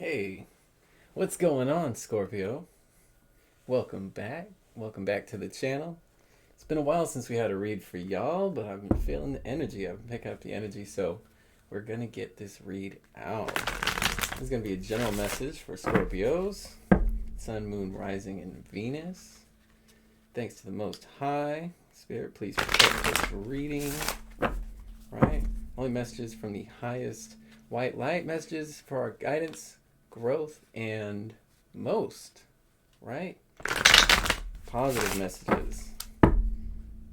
Hey, what's going on, Scorpio? Welcome back. Welcome back to the channel. It's been a while since we had a read for y'all, but I've been feeling the energy. I've been picking up the energy, so we're going to get this read out. This is going to be a general message for Scorpios. Sun, Moon, Rising, and Venus. Thanks to the Most High. Spirit, please protect this reading. Right? Only messages from the highest white light. Messages for our guidance, growth, and most, right? Positive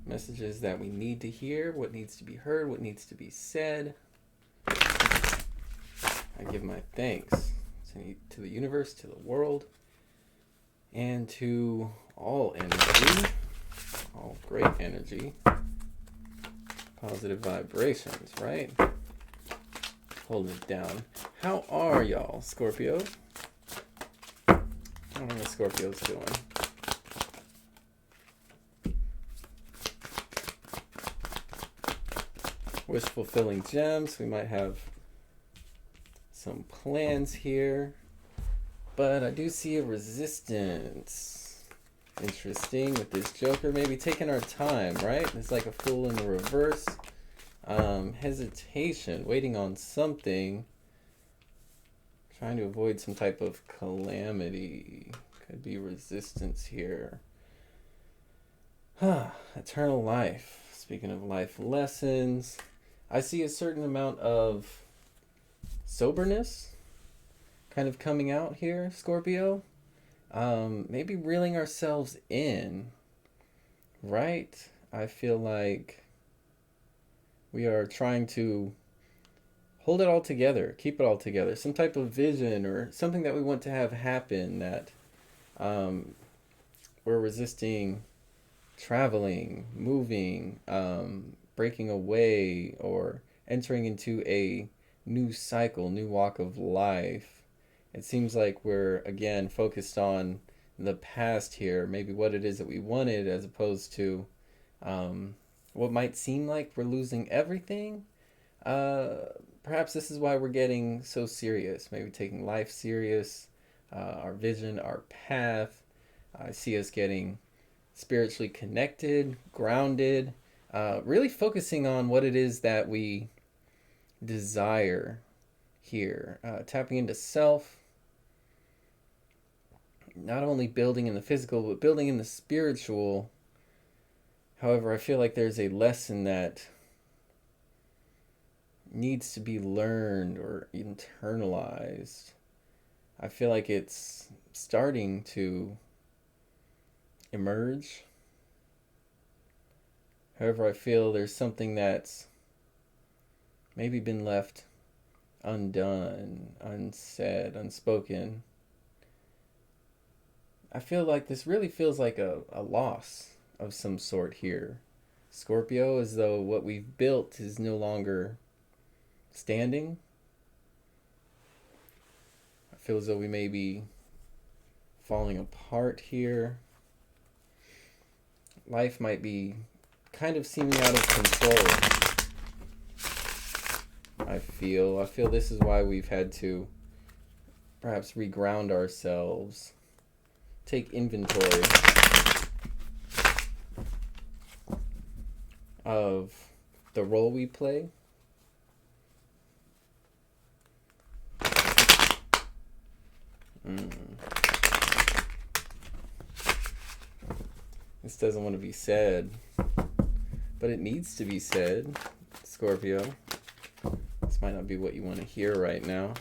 messages that we need to hear, what needs to be heard, what needs to be said. I give my thanks to the universe, to the world, and to all energy, all great energy, positive vibrations, right? Holding it down. How are y'all, Scorpio? I don't know what Scorpio's doing. Wish fulfilling gems. We might have some plans here, but I do see a resistance. Interesting with this Joker. Maybe taking our time, right? It's like a Fool in the reverse. Hesitation, waiting on something, trying to avoid some type of calamity. Could be resistance here. Eternal life. Speaking of life lessons, I see a certain amount of soberness kind of coming out here, Scorpio. Maybe reeling ourselves in, right? I feel like we are trying to hold it all together, keep it all together. Some type of vision or something that we want to have happen that we're resisting traveling, moving, breaking away, or entering into a new cycle, new walk of life. It seems like we're, again, focused on the past here, maybe what it is that we wanted, as opposed to what might seem like we're losing everything. Perhaps this is why we're getting so serious, maybe taking life serious, our vision, our path. I see us getting spiritually connected, grounded, really focusing on what it is that we desire here, tapping into self, not only building in the physical, but building in the spiritual. However, I feel like there's a lesson that needs to be learned or internalized. I feel like it's starting to emerge. However, I feel there's something that's maybe been left undone, unsaid, unspoken. I feel like this really feels like a loss of some sort here, Scorpio, as though what we've built is no longer standing. I feel as though we may be falling apart here. Life might be kind of seeming out of control. I feel this is why we've had to perhaps reground ourselves, take inventory of the role we play. This doesn't want to be said, but it needs to be said, Scorpio. This might not be what you want to hear right now.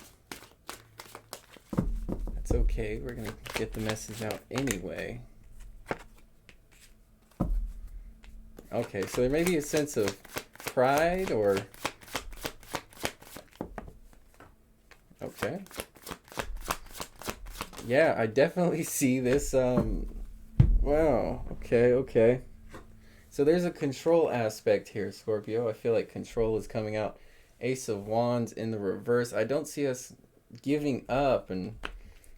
That's okay. We're going to get the message out anyway. Okay, so there may be a sense of pride or... Okay. Yeah, I definitely see this, wow, okay. So there's a control aspect here, Scorpio. I feel like control is coming out. Ace of Wands in the reverse. I don't see us giving up, and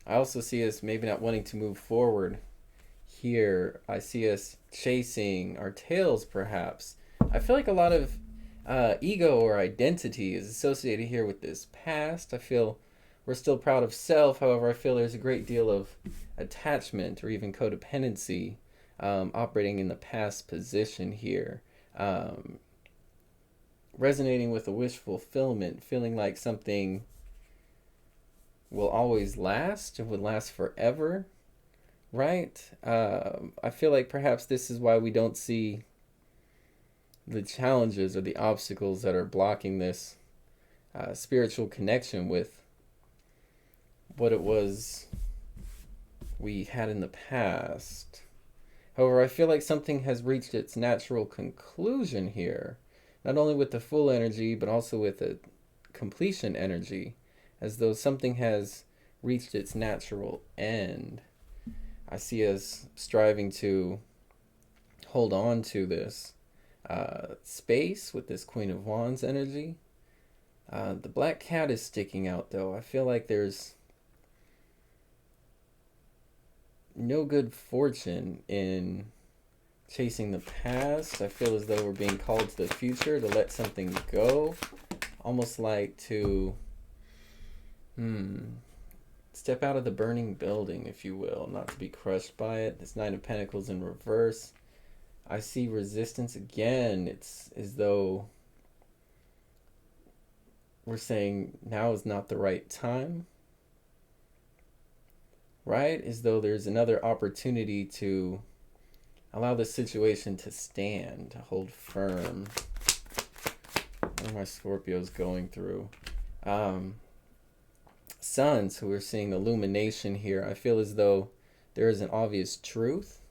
I also see us maybe not wanting to move forward here. I see us chasing our tails, perhaps. I feel like a lot of ego or identity is associated here with this past. I feel we're still proud of self. However, I feel there's a great deal of attachment or even codependency operating in the past position here. Um, Resonating with a wish fulfillment, feeling like something will always last and would last forever, right? I feel like perhaps this is why we don't see the challenges or the obstacles that are blocking this spiritual connection with what it was we had in the past. However, I feel like something has reached its natural conclusion here, not only with the full energy, but also with the completion energy, as though something has reached its natural end. I see us striving to hold on to this space with this Queen of Wands energy. The black cat is sticking out, though. I feel like there's no good fortune in chasing the past. I feel as though we're being called to the future to let something go. Almost like to step out of the burning building, if you will, not to be crushed by it. This Nine of Pentacles in reverse. I see resistance again. It's as though we're saying now is not the right time, right? As though there's another opportunity to allow the situation to stand, to hold firm. What are my Scorpios going through? Suns, who are seeing illumination here. I feel as though there is an obvious truth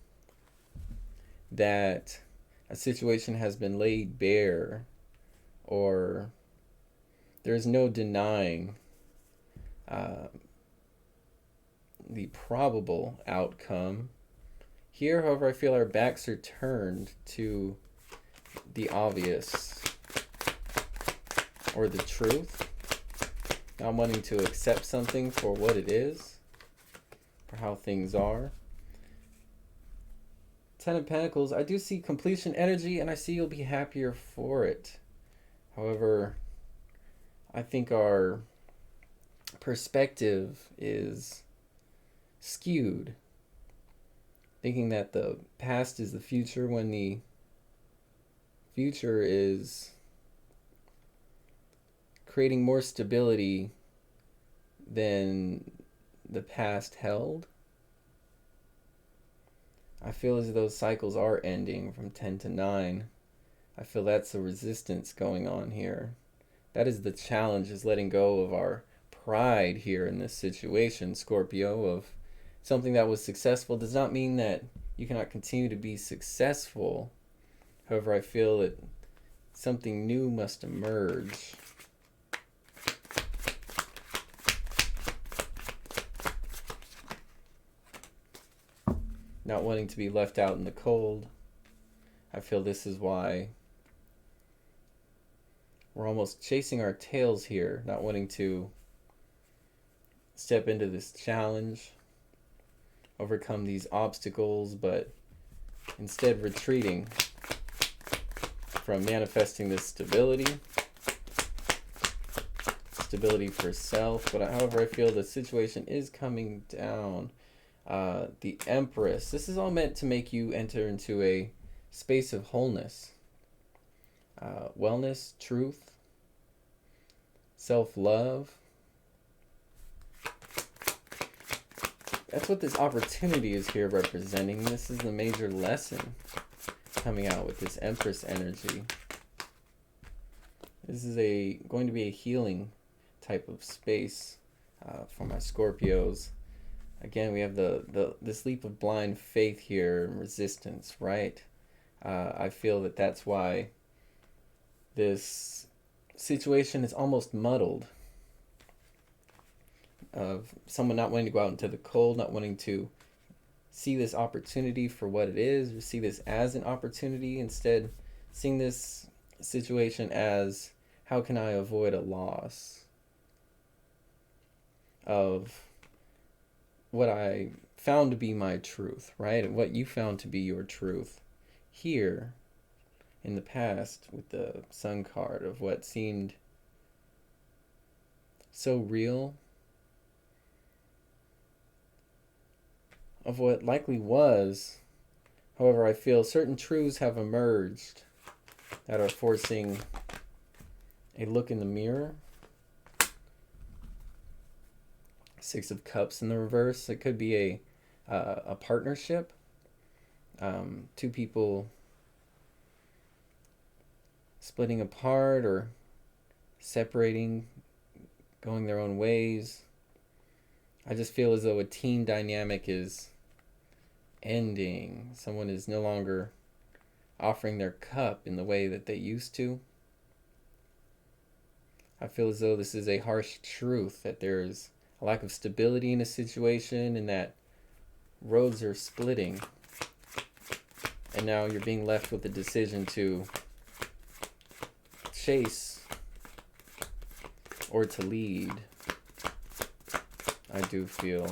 that a situation has been laid bare, or there's no denying the probable outcome. Here, however, I feel our backs are turned to the obvious or the truth. Not wanting to accept something for what it is, for how things are. Ten of Pentacles, I do see completion energy, and I see you'll be happier for it. However, I think our perspective is skewed, thinking that the past is the future when the future is creating more stability than the past held. I feel as though cycles are ending from 10 to 9. I feel that's the resistance going on here. That is the challenge, is letting go of our pride here in this situation, Scorpio, of something that was successful does not mean that you cannot continue to be successful. However, I feel that something new must emerge. Not wanting to be left out in the cold. I feel this is why we're almost chasing our tails here, not wanting to step into this challenge, overcome these obstacles, but instead retreating from manifesting this stability for self. But however, I feel the situation is coming down. The Empress, this is all meant to make you enter into a space of wholeness, wellness, truth, self-love. That's what this opportunity is here representing. This is the major lesson coming out with this Empress energy. This is going to be a healing type of space for my Scorpios. Again, we have this leap of blind faith here and resistance, right? I feel that that's why this situation is almost muddled, of someone not wanting to go out into the cold, not wanting to see this opportunity for what it is, or see this as an opportunity, instead seeing this situation as, how can I avoid a loss of what I found to be my truth, right? And what you found to be your truth here in the past with the Sun card, of what seemed so real of what likely was. However, I feel certain truths have emerged that are forcing a look in the mirror. Six of Cups in the reverse. It could be a partnership. Two people splitting apart or separating, going their own ways. I just feel as though a team dynamic is ending. Someone is no longer offering their cup in the way that they used to. I feel as though this is a harsh truth, that there's a lack of stability in a situation and that roads are splitting. And now you're being left with the decision to chase or to lead. I do feel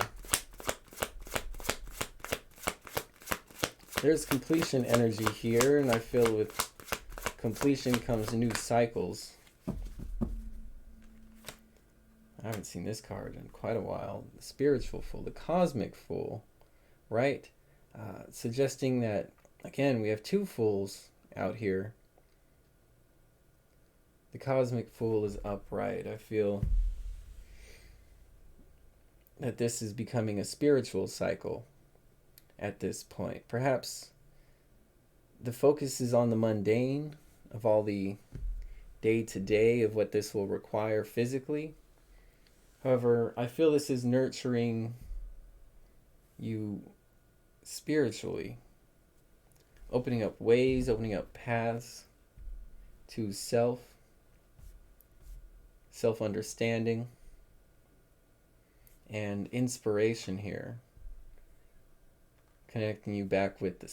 there's completion energy here, and I feel with completion comes new cycles. I haven't seen this card in quite a while. The Spiritual Fool, the Cosmic Fool, right? Suggesting that, again, we have two fools out here. The Cosmic Fool is upright. I feel that this is becoming a spiritual cycle at this point. Perhaps the focus is on the mundane of all the day-to-day of what this will require physically. However, I feel this is nurturing you spiritually, opening up ways, opening up paths to self-understanding, and inspiration here, connecting you back with the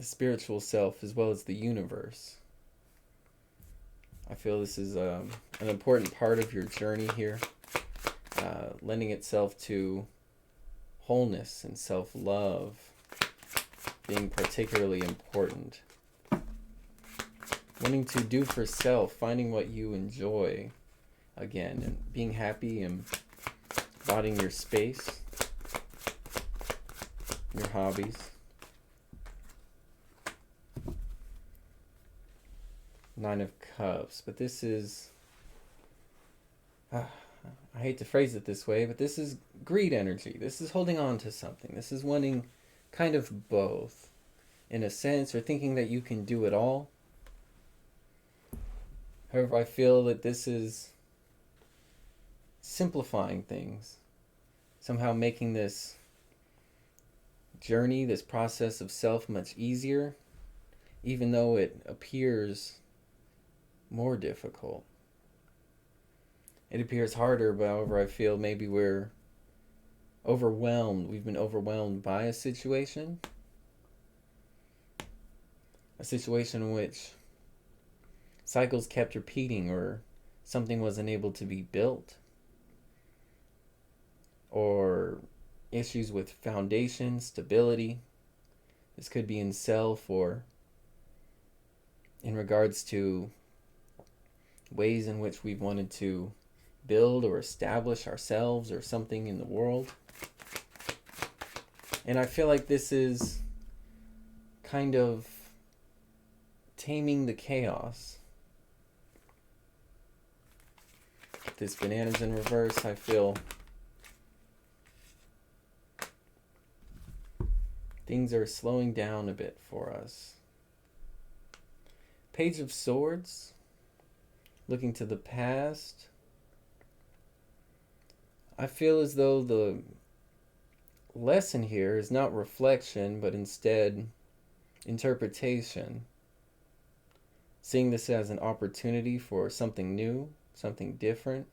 spiritual self as well as the universe. I feel this is an important part of your journey here, lending itself to wholeness and self-love being particularly important. Wanting to do for self, finding what you enjoy again, and being happy and embodying your space, your hobbies. Nine of Cups, but this is, I hate to phrase it this way, but this is greed energy. This is holding on to something. This is wanting kind of both, in a sense, or thinking that you can do it all. However, I feel that this is simplifying things, somehow making this journey, this process of self much easier, even though it appears more difficult. It appears harder, but however, I feel maybe we're overwhelmed. We've been overwhelmed by a situation in which cycles kept repeating, or something wasn't able to be built, or issues with foundation, stability. This could be in self or in regards to ways in which we've wanted to build or establish ourselves or something in the world. And I feel like this is kind of taming the chaos. This Bananas in reverse, I feel things are slowing down a bit for us. Page of Swords, looking to the past. I feel as though the lesson here is not reflection, but instead interpretation. Seeing this as an opportunity for something new, something different.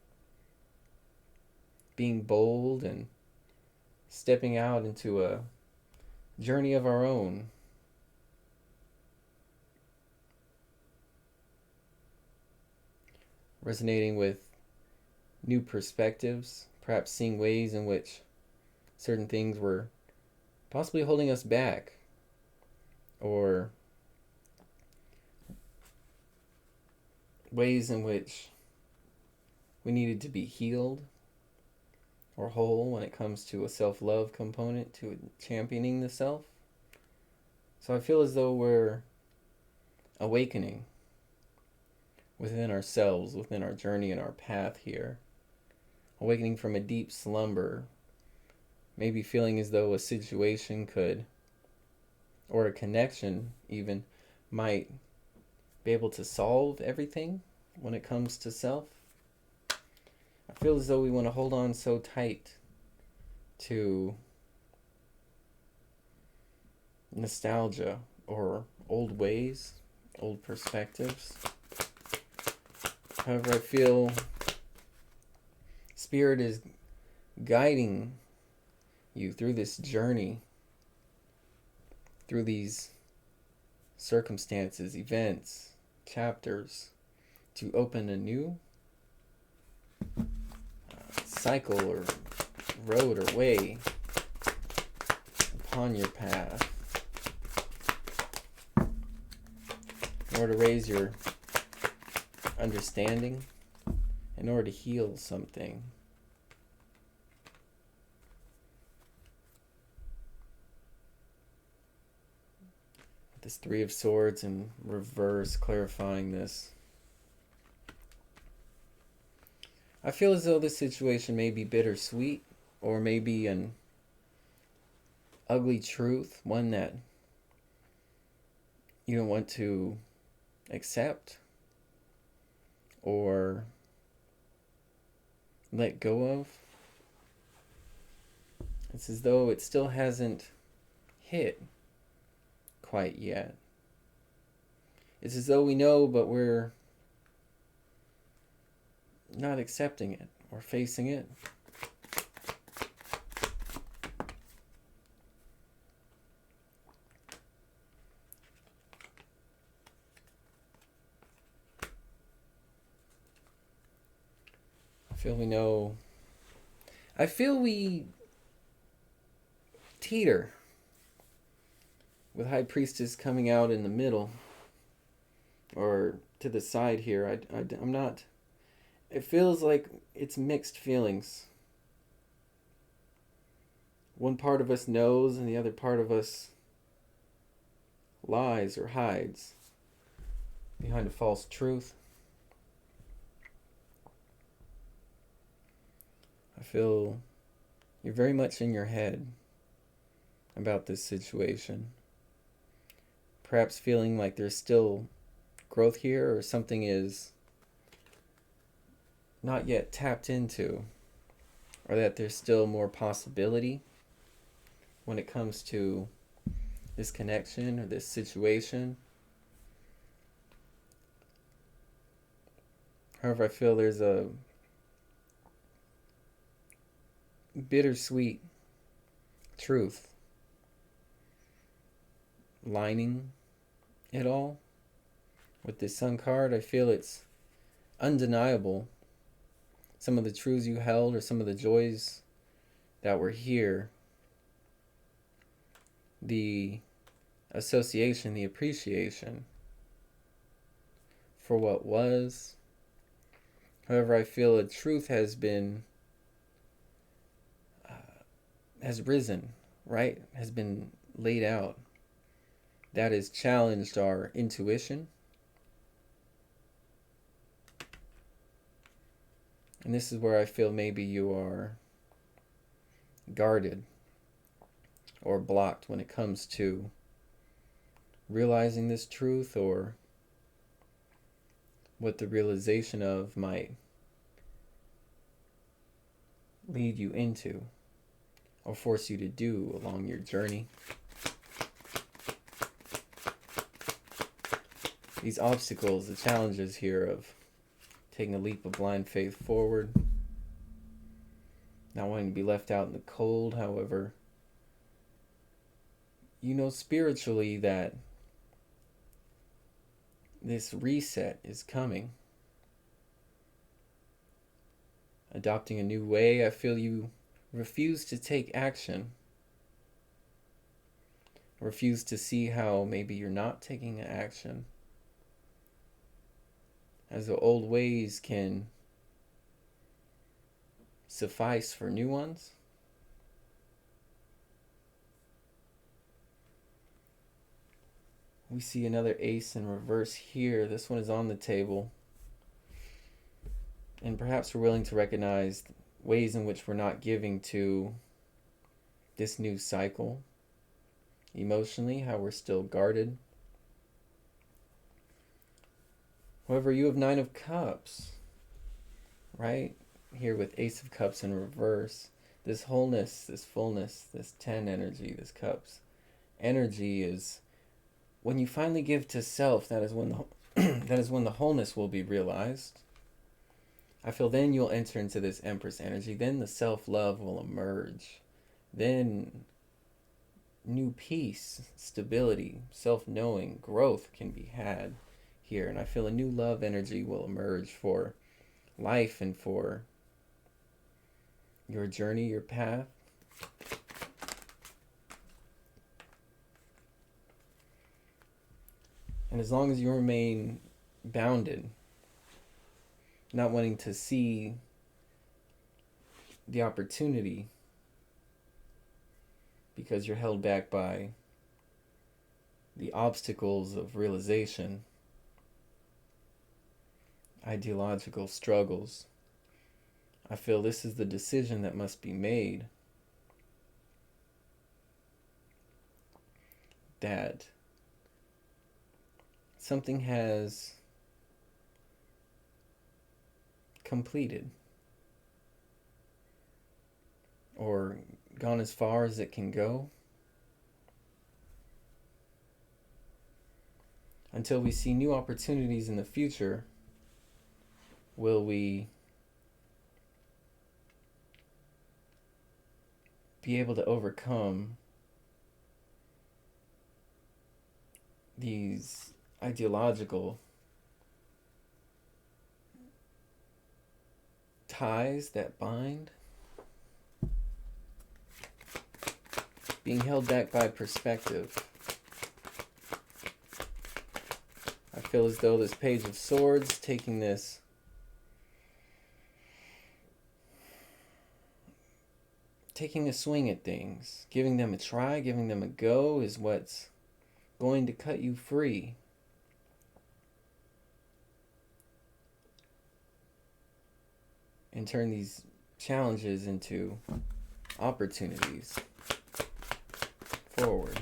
Being bold and stepping out into a journey of our own. Resonating with new perspectives, perhaps seeing ways in which certain things were possibly holding us back, or ways in which we needed to be healed, or whole when it comes to a self-love component, to championing the self. So I feel as though we're awakening within ourselves, within our journey and our path here. Awakening from a deep slumber, maybe feeling as though a situation could, or a connection even, might be able to solve everything when it comes to self. I feel as though we want to hold on so tight to nostalgia or old ways, old perspectives. However, I feel Spirit is guiding you through this journey, through these circumstances, events, chapters, to open a new cycle or road or way upon your path, in order to raise your understanding, in order to heal something. This Three of Swords in reverse, clarifying this. I feel as though this situation may be bittersweet, or maybe an ugly truth, one that you don't want to accept or let go of. It's as though it still hasn't hit quite yet. It's as though we know, but we're not accepting it or facing it. I feel we teeter with High Priestess coming out in the middle or to the side here. I'm not, it feels like it's mixed feelings. One part of us knows and the other part of us lies or hides behind a false truth. I feel you're very much in your head about this situation. Perhaps feeling like there's still growth here, or something is not yet tapped into, or that there's still more possibility when it comes to this connection or this situation. However, I feel there's a bittersweet truth lining it all. With this Sun card, I feel it's undeniable. Some of the truths you held, or some of the joys that were here, the association, the appreciation for what was. However, I feel a truth has been has risen, right? Has been laid out. That has challenged our intuition. And this is where I feel maybe you are guarded or blocked when it comes to realizing this truth, or what the realization of might lead you into or force you to do along your journey. These obstacles, the challenges here of taking a leap of blind faith forward, not wanting to be left out in the cold. However, you know spiritually that this reset is coming. Adopting a new way. I feel you refuse to take action. Refuse to see how maybe you're not taking action, as the old ways can suffice for new ones. We see another ace in reverse here. This one is on the table. And perhaps we're willing to recognize ways in which we're not giving to this new cycle. Emotionally, how we're still guarded. However, you have Nine of Cups, right? Here with Ace of Cups in reverse. This wholeness, this fullness, this 10 energy, this cups energy is when you finally give to self, that is when the wholeness will be realized. I feel then you'll enter into this Empress energy. Then the self-love will emerge. Then new peace, stability, self-knowing, growth can be had here. And I feel a new love energy will emerge for life and for your journey, your path. And as long as you remain bounded, not wanting to see the opportunity because you're held back by the obstacles of realization, ideological struggles, I feel this is the decision that must be made. That something has completed or gone as far as it can go until we see new opportunities in the future. Will we be able to overcome these ideological ties that bind? Being held back by perspective. I feel as though this Page of Swords, taking this taking a swing at things, giving them a try, giving them a go is what's going to cut you free. And turn these challenges into opportunities forward.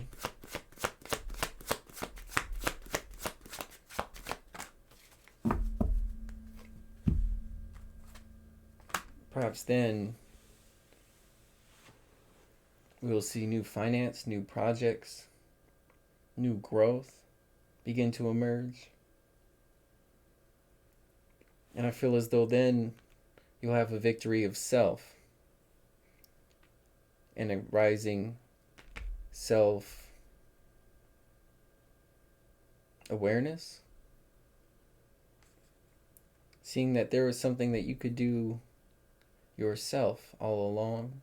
Perhaps then we will see new finance, new projects, new growth begin to emerge. And I feel as though then you'll have a victory of self and a rising self-awareness. Seeing that there was something that you could do yourself all along.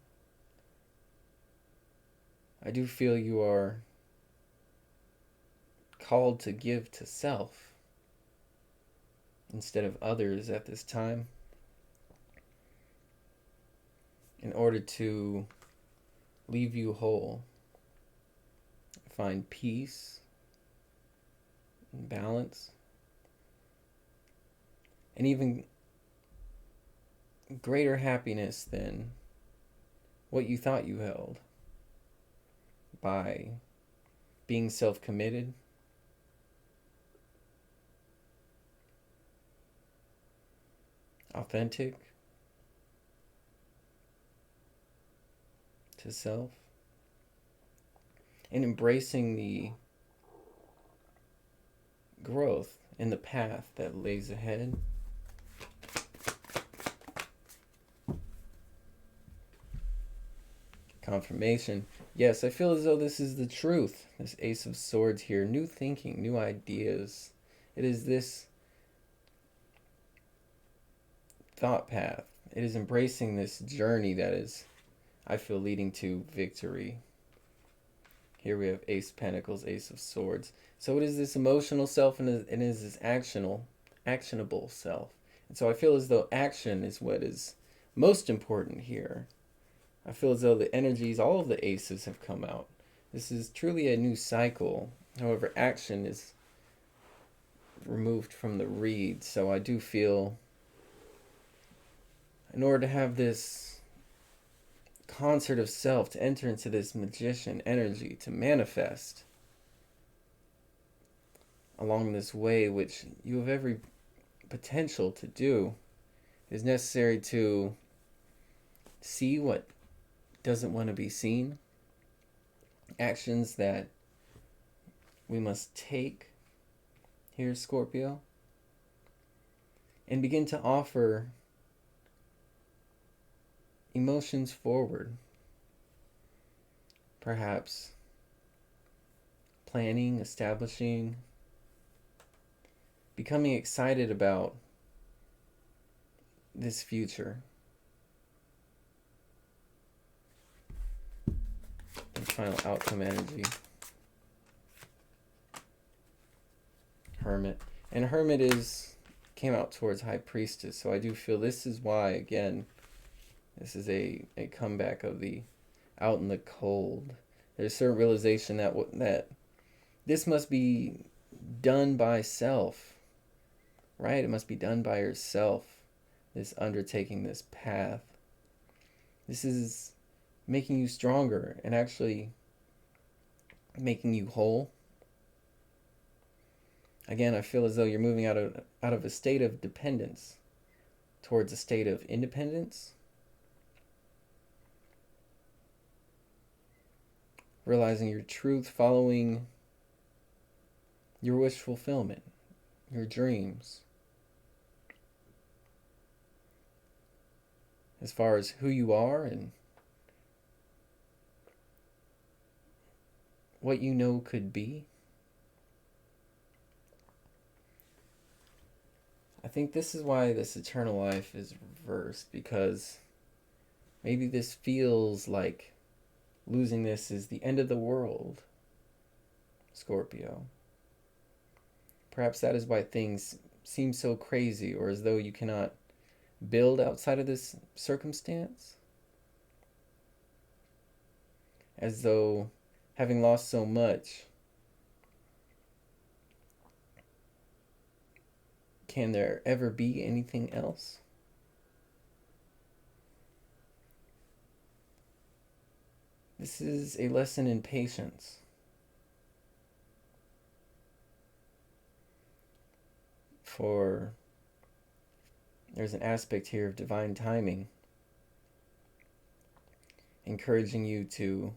I do feel you are called to give to self instead of others at this time, in order to leave you whole, find peace and balance, and even greater happiness than what you thought you held, by being self-committed, authentic to self, and embracing the growth in the path that lays ahead. Confirmation. Yes, I feel as though this is the truth. This Ace of Swords here. New thinking, new ideas. It is this thought path. It is embracing this journey that is, I feel, leading to victory. Here we have Ace of Pentacles, Ace of Swords. So it is this emotional self and it is this actionable self. And so I feel as though action is what is most important here, I feel as though the energies, all of the aces have come out. This is truly a new cycle. However, action is removed from the read. So I do feel in order to have this concert of self, to enter into this magician energy, to manifest along this way, which you have every potential to do, it is necessary to see what doesn't want to be seen, actions that we must take here, Scorpio, and begin to offer emotions forward. Perhaps planning, establishing, becoming excited about this future. And final outcome energy. Hermit. And Hermit came out towards High Priestess. So I do feel this is why, again, this is a comeback of the out in the cold. There's a certain realization that this must be done by self, right? It must be done by yourself, this undertaking, this path. This is making you stronger and actually making you whole. Again, I feel as though you're moving out of a state of dependence towards a state of independence. Realizing your truth, following your wish fulfillment, your dreams. As far as who you are and what you know could be. I think this is why this eternal life is reversed, because maybe this feels like losing this is the end of the world, Scorpio. Perhaps that is why things seem so crazy, or as though you cannot build outside of this circumstance. As though having lost so much, can there ever be anything else? This is a lesson in patience. For there's an aspect here of divine timing, encouraging you to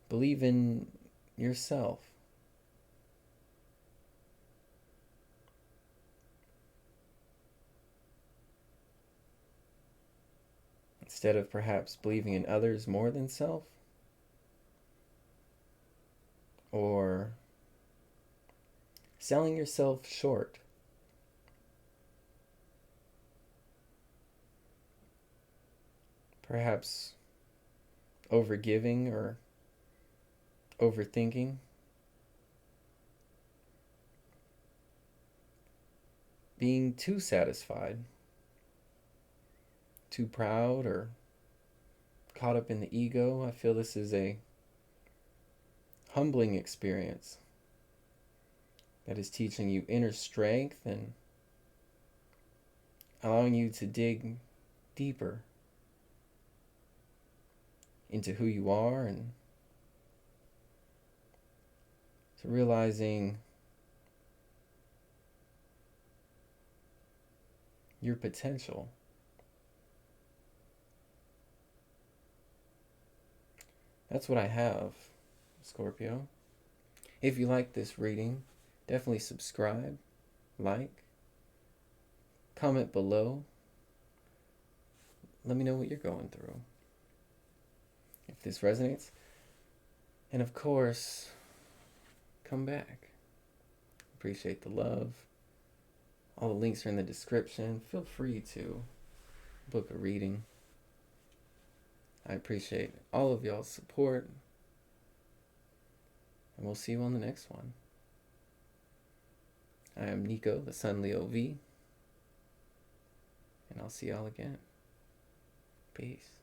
believe in yourself. Instead of perhaps believing in others more than self, or selling yourself short. Perhaps overgiving or overthinking. Being too satisfied, too proud, or caught up in the ego. I feel this is a humbling experience that is teaching you inner strength and allowing you to dig deeper into who you are and to realizing your potential. That's what I have, Scorpio. If you like this reading, definitely subscribe, like, comment below. Let me know what you're going through, if this resonates. And of course, come back. Appreciate the love. All the links are in the description. Feel free to book a reading. I appreciate all of y'all's support. And we'll see you on the next one. I am Nico, the Sun Leo V. And I'll see y'all again. Peace.